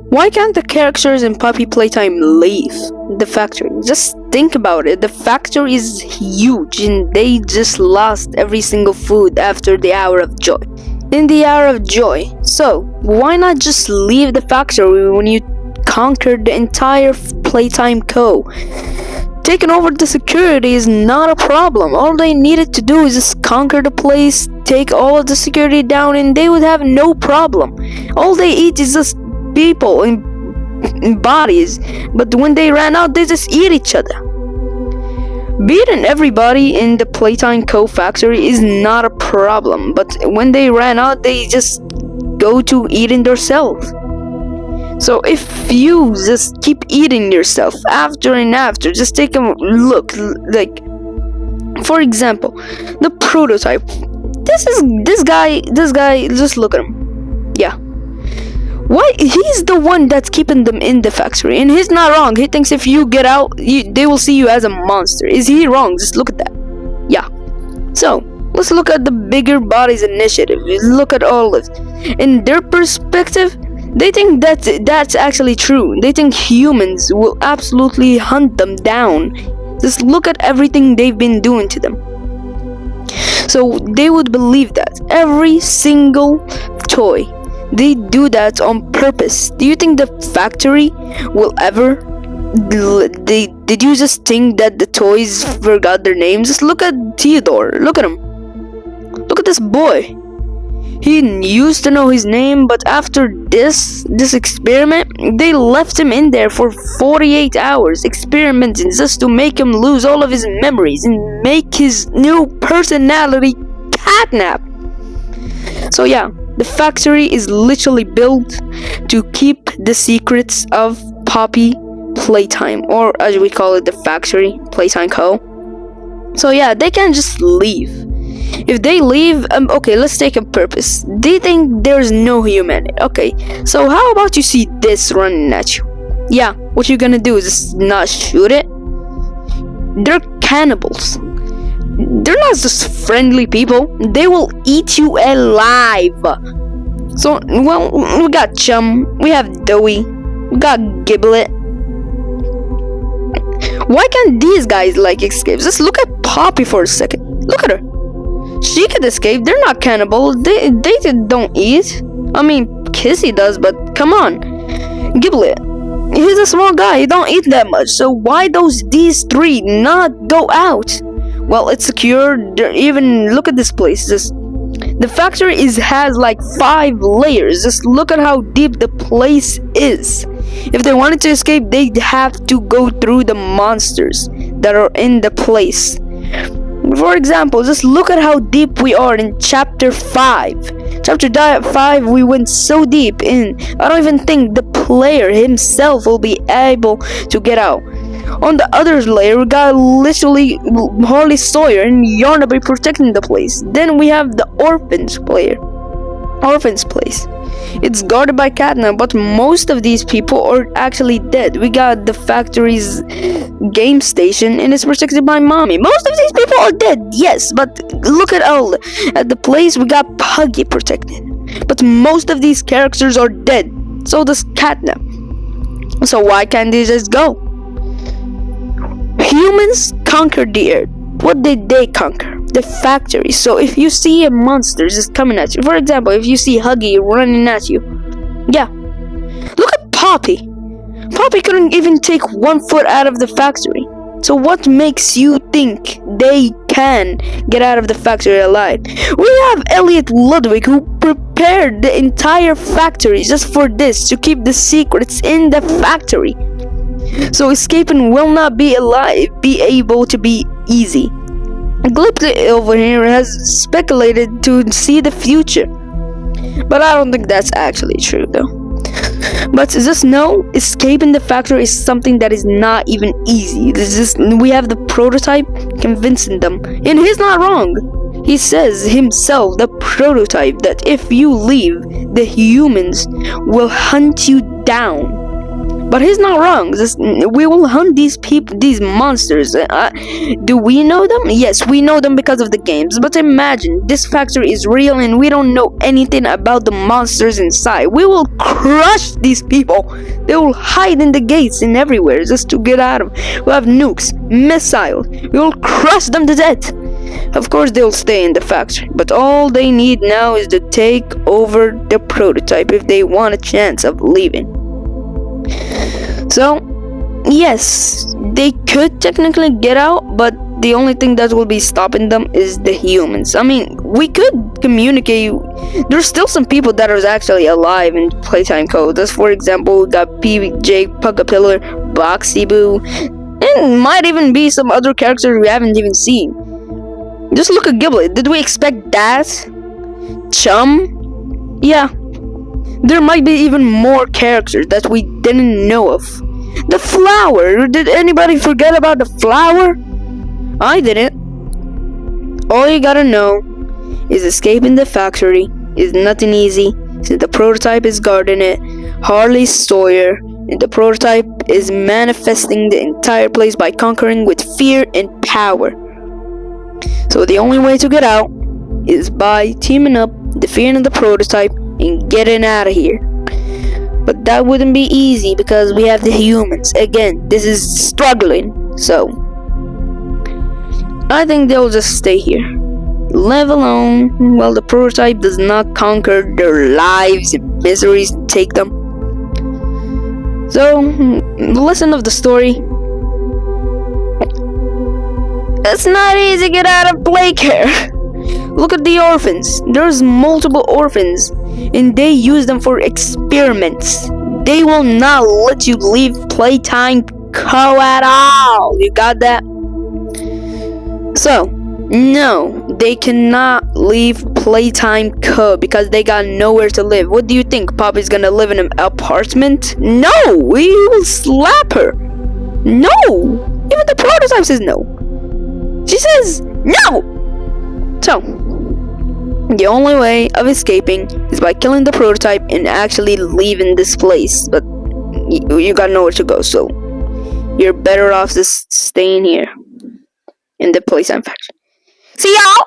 Why can't the characters in Puppy Playtime leave the factory? Just think about it. The factory is huge and they just lost every single food after the hour of joy. In the hour of joy. So, why not just leave the factory when you conquered the entire Playtime Co? Taking over the security is not a problem. All they needed to do is just conquer the place, take all of the security down, and they would have no problem. All they eat is just people in bodies, but when they ran out, they just eat each other. Beating everybody in the Playtime Co factory is not a problem, but when they ran out, they just go to eating themselves. So if you just keep eating yourself after and after, just take a look. Like, for example, the prototype. This guy. Just look at him. Yeah. Why? He's the one that's keeping them in the factory, and he's not wrong. He thinks if you get out, they will see you as a monster. Is he wrong? Just look at that. Yeah. So let's look at the Bigger Bodies Initiative. Look at all of it. In their perspective, they think that's actually true. They think humans will absolutely hunt them down. Just look at everything they've been doing to them. So they would believe that every single toy, they do that on purpose. Do you think the factory will ever? Did you just think that the toys forgot their names? Just look at Theodore. Look at him. Look at this boy. He used to know his name, but after this experiment, they left him in there for 48 hours, experimenting just to make him lose all of his memories and make his new personality catnap. So yeah, the factory is literally built to keep the secrets of Poppy Playtime, or as we call it, the factory, Playtime Co. So yeah, they can't just leave. If they leave, okay, let's take a purpose. They think there's no humanity. Okay, so how about you see this running at you? Yeah, what you gonna do is just not shoot it? They're cannibals. They're not just friendly people. They will eat you alive. So, well, we got Chum, we have Doughy, we got Giblet. Why can't these guys escape? Just look at Poppy for a second. Look at her. She could escape. They're not cannibals. They don't eat. I mean, Kissy does, but come on. Giblet, he's a small guy. He don't eat that much. So why these three not go out? Well, it's secure. Even look at this place. The factory has 5 layers. Just look at how deep the place is. If they wanted to escape, they'd have to go through the monsters that are in the place. For example, just look at how deep we are in Chapter 5. Chapter 5, we went so deep in, I don't even think the player himself will be able to get out. On the other layer, we got literally Harley Sawyer and Yarnaby protecting the place. Then we have the Orphan's place. It's guarded by Catnap, but most of these people are actually dead. We got the factory's game station, and it's protected by Mommy. Most of these people are dead, yes, but look at the place. We got Puggy protected, but most of these characters are dead. So does Catnap. So why can't they just go? Humans conquered the earth. What did they conquer? The factory. So if you see a monster just coming at you, for example, if you see Huggy running at you, yeah, look at Poppy. Poppy couldn't even take 1 foot out of the factory. So what makes you think they can get out of the factory alive? We have Elliot Ludwig, who prepared the entire factory just for this, to keep the secrets in the factory. So escaping will not be able to be easy. Glipsy over here has speculated to see the future, but I don't think that's actually true though. But just know, escaping the factory is something that is not even easy. We have the prototype convincing them, and he's not wrong. He says himself, the prototype, that if you leave, the humans will hunt you down. But he's not wrong. We will hunt these people, these monsters. Do we know them? Yes, we know them because of the games. But imagine, this factory is real and we don't know anything about the monsters inside. We will crush these people. They will hide in the gates and everywhere just to get at them. We'll have nukes, missiles. We will crush them to death. Of course, they'll stay in the factory. But all they need now is to take over the prototype if they want a chance of leaving. So, yes, they could technically get out, but the only thing that will be stopping them is the humans. I mean, we could communicate. There's still some people that are actually alive in Playtime Code. That's, for example, we got PJ, Pugapillar, Boxy Boo, and might even be some other characters we haven't even seen. Just look at Giblet. Did we expect that? Chum? Yeah. There might be even more characters that we didn't know of. The flower! Did anybody forget about the flower? I didn't. All you gotta know is escaping the factory is nothing easy since the prototype is guarding it. Harley Sawyer and the prototype is manifesting the entire place by conquering with fear and power. So the only way to get out is by teaming up, defeating the prototype, and getting out of here. But that wouldn't be easy because we have the humans. Again, this is struggling. So I think they'll just stay here, live alone while the prototype does not conquer their lives and miseries and take them. So the lesson of the story: it's not easy to get out of playcare. Look at the orphans. There's multiple orphans, and they use them for experiments. They will not let you leave Playtime Co at all. You got that? So, no, they cannot leave Playtime Co because they got nowhere to live. What do you think? Poppy's gonna live in an apartment? No, we will slap her. No, even the prototype says no. She says no. So, the only way of escaping is by killing the prototype and actually leaving this place. But you got nowhere to go, so you're better off just staying here in the Playtime factory. See y'all!